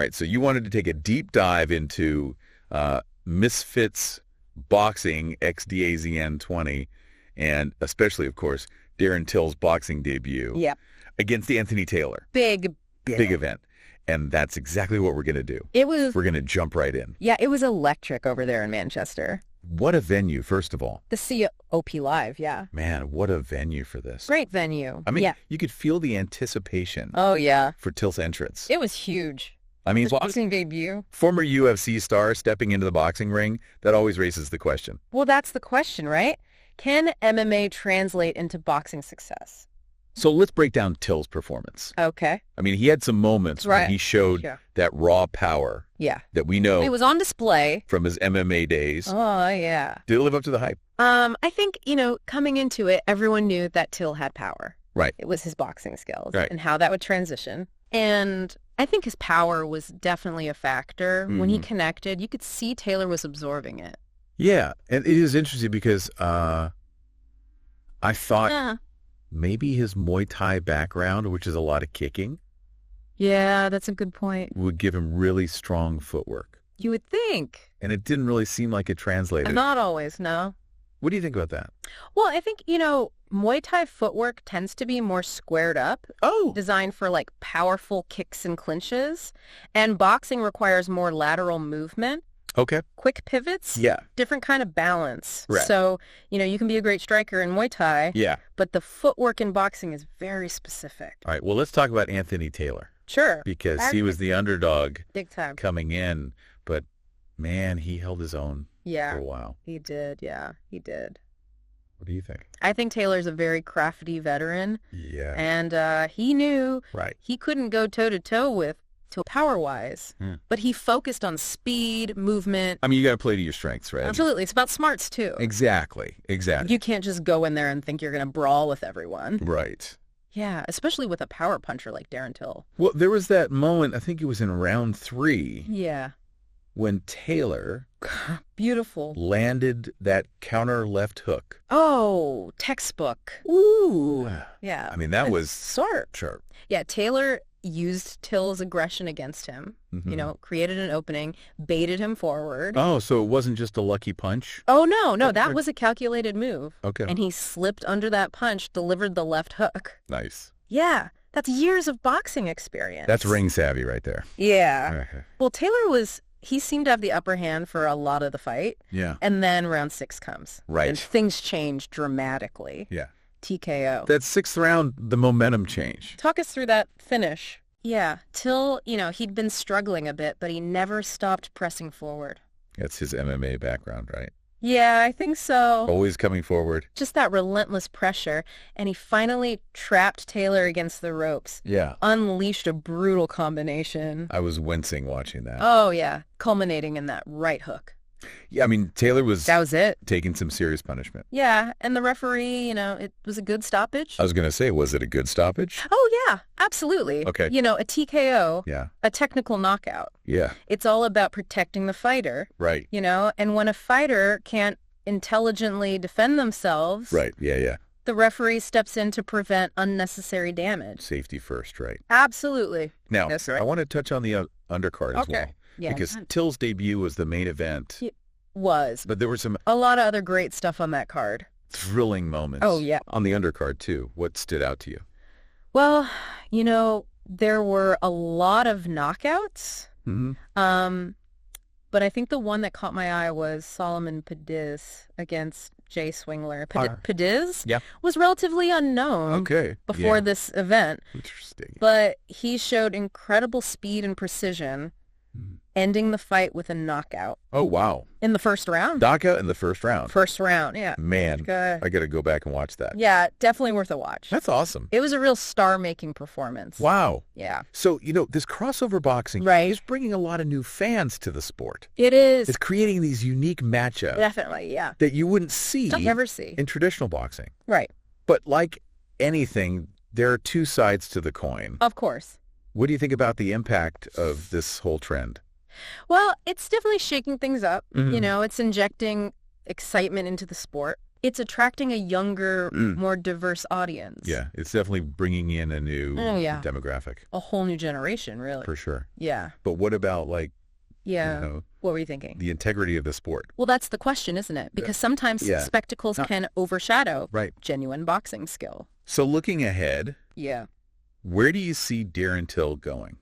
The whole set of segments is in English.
right, so you wanted to take a deep dive into Misfits Boxing XDAZN 20, and especially, of course, Darren Till's boxing debut against Anthony Taylor. Big event. And that's exactly what we're going to do. We're going to jump right in. Yeah, it was electric over there in Manchester. What a venue, first of all. The COP Live, yeah. Man, what a venue for this. Great venue. I mean, you could feel the anticipation for Till's entrance. It was huge. I mean, boxing debut. Former UFC star stepping into the boxing ring, that always raises the question. Well, that's the question, right? Can MMA translate into boxing success? So let's break down Till's performance. Okay. I mean, he had some moments when he showed that raw power that we know. It was on display. From his MMA days. Oh, yeah. Did it live up to the hype? I think, coming into it, everyone knew that Till had power. Right. It was his boxing skills and how that would transition. And I think his power was definitely a factor. When he connected, you could see Taylor was absorbing it. Yeah. And it is interesting because I thought maybe his Muay Thai background, which is a lot of kicking. Yeah, that's a good point. Would give him really strong footwork. You would think. And it didn't really seem like it translated. Not always, no. What do you think about that? Well, I think, Muay Thai footwork tends to be more squared up. Oh. Designed for, powerful kicks and clinches. And boxing requires more lateral movement. Okay. Quick pivots. Yeah. Different kind of balance. Right. So, you can be a great striker in Muay Thai. Yeah. But the footwork in boxing is very specific. All right. Well, let's talk about Anthony Taylor. Sure. Because he was the underdog. Big time. Coming in. But, man, he held his own for a while. He did. Yeah, he did. What do you think? I think Taylor's a very crafty veteran. Yeah. And he knew he couldn't go toe-to-toe with Till power-wise. But he focused on speed, movement. I mean, you got to play to your strengths, right? Absolutely. It's about smarts, too. Exactly. You can't just go in there and think you're going to brawl with everyone. Right. Yeah, especially with a power puncher like Darren Till. Well, there was that moment, I think it was in round 3. Yeah. When Taylor beautiful landed that counter left hook. Oh, textbook. Ooh. Yeah. I mean, that was sharp. Yeah, Taylor used Till's aggression against him, created an opening, baited him forward. Oh, so it wasn't just a lucky punch? Oh, no, that was a calculated move. Okay. And he slipped under that punch, delivered the left hook. Nice. Yeah, that's years of boxing experience. That's ring savvy right there. Yeah. Well, Taylor he seemed to have the upper hand for a lot of the fight. Yeah. And then round 6 comes. Right. And things change dramatically. Yeah. TKO. That 6th round, the momentum changed. Talk us through that finish. Yeah. Till, he'd been struggling a bit, but he never stopped pressing forward. That's his MMA background, right? Yeah, I think so. Always coming forward. Just that relentless pressure. And he finally trapped Taylor against the ropes. Yeah. Unleashed a brutal combination. I was wincing watching that. Oh, yeah. Culminating in that right hook. Yeah, I mean, Taylor that was it. Taking some serious punishment. Yeah, and the referee, it was a good stoppage. I was going to say, was it a good stoppage? Oh, yeah, absolutely. Okay. A TKO, a technical knockout. Yeah. It's all about protecting the fighter. Right. And when a fighter can't intelligently defend themselves. Right, yeah. The referee steps in to prevent unnecessary damage. Safety first, right? Absolutely. Now, That's right. I want to touch on the undercard as well. Yeah. Because Till's debut was the main event. It was. But there were a lot of other great stuff on that card. Thrilling moments. Oh, yeah. On the undercard, too. What stood out to you? Well, there were a lot of knockouts. Mm-hmm. But I think the one that caught my eye was Solomon Pediz against Jay Swingler. Pediz was relatively unknown before this event. Interesting. But he showed incredible speed and precision, ending the fight with a knockout. Oh, wow. In the first round. Knockout in the first round. First round, yeah. Man, I got to go back and watch that. Yeah, definitely worth a watch. That's awesome. It was a real star-making performance. Wow. Yeah. So, this crossover boxing is bringing a lot of new fans to the sport. It is. It's creating these unique matchups. Definitely, yeah. That you wouldn't see. Never see. In traditional boxing. Right. But like anything, there are two sides to the coin. Of course. What do you think about the impact of this whole trend? Well, it's definitely shaking things up. It's injecting excitement into the sport. It's attracting a younger, more diverse audience. Yeah, it's definitely bringing in a new demographic. A whole new generation, really. For sure. Yeah. But what about, like, what were you thinking? the integrity of the sport? Well, that's the question, isn't it? Because sometimes spectacles can overshadow genuine boxing skill. So looking ahead, where do you see Darren Till going?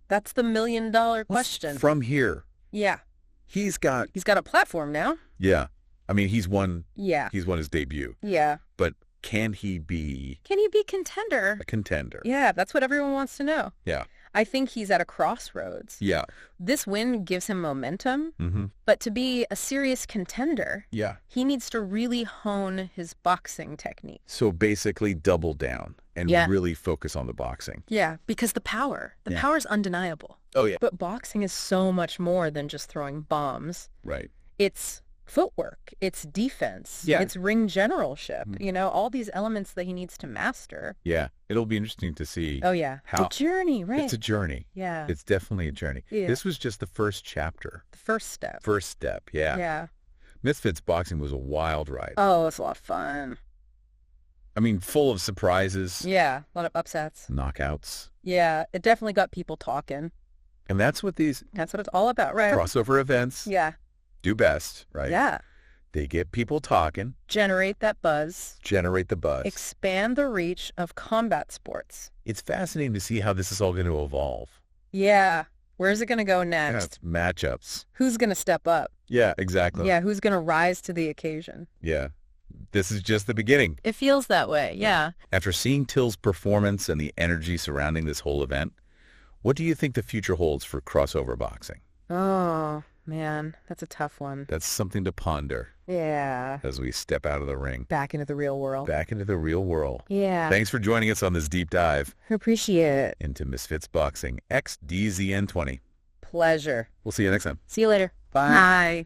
That's the $1 million question. From here. Yeah. He's got a platform now. Yeah. I mean, he's won his debut. Yeah. But can he be contender? A contender. Yeah, that's what everyone wants to know. Yeah. I think he's at a crossroads. Yeah. This win gives him momentum, but to be a serious contender, he needs to really hone his boxing technique. So basically double down and really focus on the boxing. Yeah, because the power is undeniable. Oh, yeah. But boxing is so much more than just throwing bombs. Right. It's footwork, it's defense, it's ring generalship, all these elements that he needs to master. Yeah, it'll be interesting to see. Oh, yeah. How, it's a journey, right? It's a journey. Yeah. It's definitely a journey. Yeah. This was just the first chapter. The first step. First step, yeah. Yeah. Misfits boxing was a wild ride. Oh, it's a lot of fun. I mean, full of surprises. Yeah, a lot of upsets. Knockouts. Yeah, it definitely got people talking. And that's what it's all about, right? Crossover events. Yeah. Do best, right? Yeah. They get people talking. Generate that buzz. Generate the buzz. Expand the reach of combat sports. It's fascinating to see how this is all going to evolve. Yeah. Where's it going to go next? Yeah, matchups. Who's going to step up? Yeah, exactly. Yeah, who's going to rise to the occasion? Yeah. This is just the beginning. It feels that way, yeah. After seeing Till's performance and the energy surrounding this whole event, what do you think the future holds for crossover boxing? Oh, man, that's a tough one. That's something to ponder. Yeah. As we step out of the ring. Back into the real world. Back into the real world. Yeah. Thanks for joining us on this deep dive. Appreciate it. Into Misfits Boxing XDZN20. Pleasure. We'll see you next time. See you later. Bye. Bye.